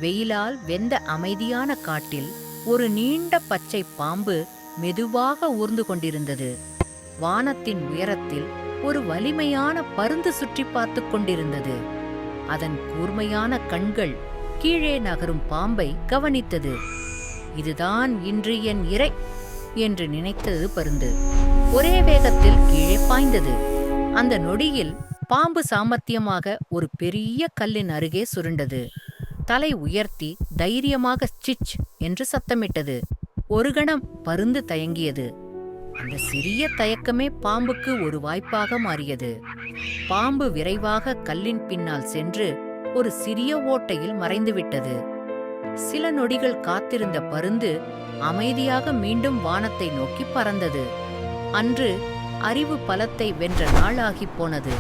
வெயிலால் வெந்த அமைதியான காட்டில் ஒரு நீண்ட பச்சை பாம்பு மெதுவாக ஊர்ந்து கொண்டிருந்தது. வானத்தின் உயரத்தில் ஒரு வலிமையான பருந்து சுற்றி பார்த்துக் கொண்டிருந்தது. அதன் கூர்மையான கண்கள் கீழே நகரும் பாம்பை கவனித்தது. இதுதான் இன்று என் இரை என்று நினைத்தது பருந்து. ஒரே வேகத்தில் கீழே பாய்ந்தது. அந்த நொடியில் பாம்பு சாமர்த்தியமாக ஒரு பெரிய கல்லின் அருகே சுருண்டது. தலை உயர்த்தி தைரியமாக சிச் என்று சத்தமிட்டது. ஒரு கணம் பருந்து தயங்கியது. அந்த சிறிய தயக்கமே பாம்புக்கு ஒரு வாய்ப்பாக மாறியது. பாம்பு விரைவாக கல்லின் பின்னால் சென்று ஒரு சிறிய ஓட்டையில் மறைந்துவிட்டது. சில நொடிகள் காத்திருந்த பருந்து அமைதியாக மீண்டும் வானத்தை நோக்கி பறந்தது. அன்று அறிவு பலத்தை வென்ற நாளாகிப் போனது.